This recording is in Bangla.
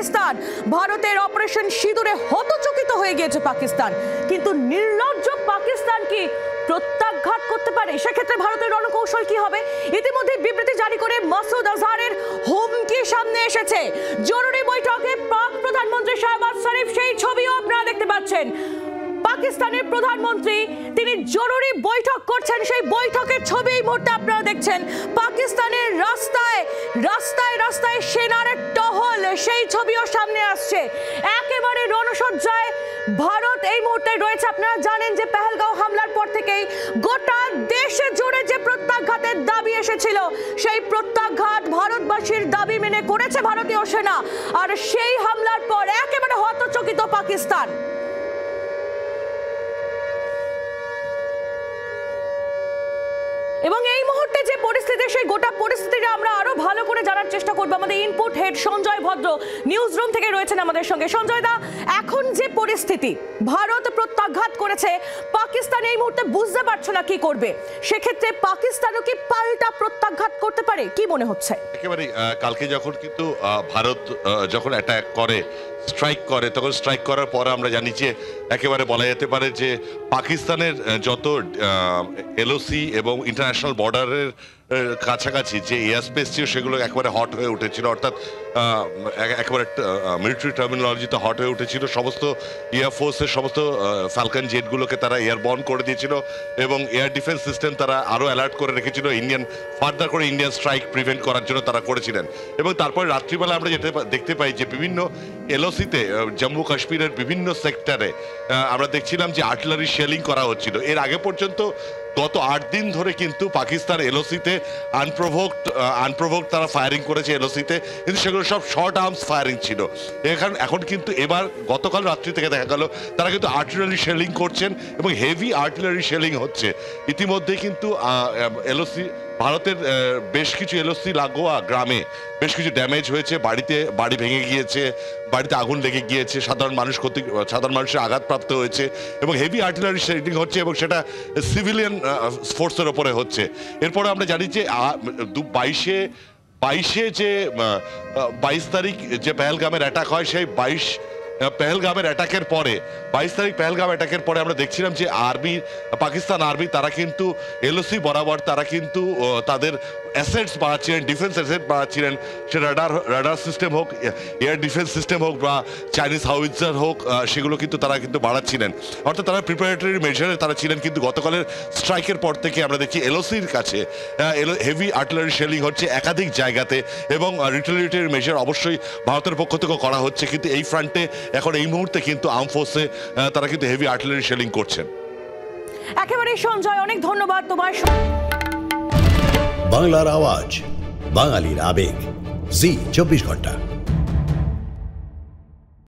পাকিস্তান। ভারতের অপারেশন সিঁদুরে হতচকিত হয়ে গিয়েছে পাকিস্তান, কিন্তু নির্লজ্জ পাকিস্তান কি প্রত্যাঘাত করতে পারে? সেক্ষেত্রে ভারতের রণকৌশল কি হবে? ইতিমধ্যে বিবৃতি জারি করে মাসুদ আজহারের হুমকি সামনে এসেছে। জরুরি বৈঠকে পাক প্রধানমন্ত্রী শাহবাজ শরীফ, সেই ছবিও আপনারা দেখতে পাচ্ছেন। পাকিস্তানের প্রধানমন্ত্রী তিনি জরুরি বৈঠক করছেন, সেই বৈঠকের ছবি এই মুহূর্তে আপনারা দেখছেন। পাকিস্তানের রাস্তায় রাস্তায় রাস্তায় সেনার টহল, সেই ছবিও সামনে আসছে। একেবারে রণসজ্জায় ভারত এই মুহূর্তে রয়েছে। আপনারা জানেন যে পেহেলগাঁও হামলার পর থেকেই গোটা দেশে জুড়ে যে প্রত্যাঘাতের দাবি এসেছিল, সেই প্রত্যাঘাত ভারতবাসীর দাবি মেনে করেছে ভারতীয় সেনা। আর সেই হামলার পর একেবারে হতচকিত পাকিস্তান। এবং এই মুহূর্তে যে পরিস্থিতি, সেই গোটা পরিস্থিতিটা আমরা আরো ভালো করে জানার চেষ্টা করবো। আমাদের ইনপুট হেড সঞ্জয় ভদ্র নিউজ রুম থেকে রয়েছেন আমাদের সঙ্গে। সঞ্জয় দা, এখন যে পরিস্থিতি, ভারত প্রত্যাঘাত করেছে, পাকিস্তান এই মুহূর্তে বুঝতে পারছে না কি করবে, সেক্ষেত্রে পাকিস্তানও কি পাল্টা প্রত্যাঘাত করতে পারে, কি মনে হচ্ছে? একেবারে কালকে যখন কিন্তু ভারত যখন অ্যাটাক করে, স্ট্রাইক করে, তখন স্ট্রাইক করার পর আমরা জানি যে একেবারে বলা যেতে পারে যে পাকিস্তানের যত এলওসি এবং ইন্টারন্যাশনাল বর্ডারের কাছাকাছি যে এয়ার স্পেস ছিল সেগুলো একেবারে হট হয়ে উঠেছিল, অর্থাৎ একেবারে মিলিটারি টার্মিনোলজিতে হট হয়ে উঠেছিল। সমস্ত এয়ারফোর্সের সমস্ত ফ্যালকন জেটগুলোকে তারা এয়ারবর্ন করে দিয়েছিল এবং এয়ার ডিফেন্স সিস্টেম তারা আরও অ্যালার্ট করে রেখেছিল ফার্দার করে ইন্ডিয়ান স্ট্রাইক প্রিভেন্ট করার জন্য তারা করেছিলেন। এবং তারপরে রাত্রিবেলা আমরা যেটা দেখতে পাই যে বিভিন্ন এলওসিতে জম্মু কাশ্মীরের বিভিন্ন সেক্টরে আমরা দেখছিলাম যে আর্টিলারি শেলিং করা হচ্ছিল। এর আগে পর্যন্ত গত 8 দিন ধরে কিন্তু পাকিস্তান এলওসিতে আনপ্রোভোকড তারা ফায়ারিং করেছে এলওসিতে, কিন্তু সেগুলো সব শর্ট আর্মস ফায়ারিং ছিল। এখন কিন্তু এবার গতকাল রাত্রি থেকে দেখা গেল তারা কিন্তু আর্টিলারি শেলিং করছেন এবং হেভি আর্টিলারি শেলিং হচ্ছে। ইতিমধ্যে কিন্তু এলওসি ভারতের বেশ কিছু এলওসি লাগোয়া গ্রামে বেশ কিছু ড্যামেজ হয়েছে, বাড়ি ভেঙে গিয়েছে, বাড়িতে আগুন লেগে গিয়েছে, সাধারণ মানুষের আঘাতপ্রাপ্ত হয়েছে এবং হেভি আর্টিলারি শেলিং হচ্ছে এবং সেটা সিভিলিয়ান ফোর্সের ওপরে হচ্ছে। এরপরে আমরা জানি যে 22 তারিখ যে পেহেলগামের অ্যাটাক হয়, সেই পেহেলগামের অ্যাটাকের পরে 22 তারিখ পেহেলগাম অ্যাটাকের পরে আমরা দেখছিলাম যে পাকিস্তান আর্মি তারা কিন্তু এলওসি বরাবর তারা কিন্তু তাদের অ্যাসেটস বাড়াচ্ছিলেন, ডিফেন্স অ্যাসেট বাড়াচ্ছিলেন। সে রাডার সিস্টেম হোক, এয়ার ডিফেন্স সিস্টেম হোক বা চাইনিজ হাউইটজার হোক, সেগুলো কিন্তু তারা কিন্তু বাড়াচ্ছিলেন, অর্থাৎ তারা প্রিপারেটরি মেজারে তারা ছিলেন। কিন্তু গতকালের স্ট্রাইকের পর থেকে আমরা দেখছি এলওসির কাছে হেভি আর্টিলারি শেলিং হচ্ছে একাধিক জায়গাতে এবং রিটেলিয়েটরি মেজার অবশ্যই ভারতের পক্ষ থেকে করা হচ্ছে। কিন্তু এই ফ্রন্টে এখন এই মুহূর্তে কিন্তু আর্ম ফোর্সে তারা কিন্তু হেভি আর্টিলারি শেলিং করছেন। একেবারে সঞ্জয়, অনেক ধন্যবাদ তোমার। বাংলার আওয়াজ, বাঙালির আবেগ, জি 24 ঘন্টা।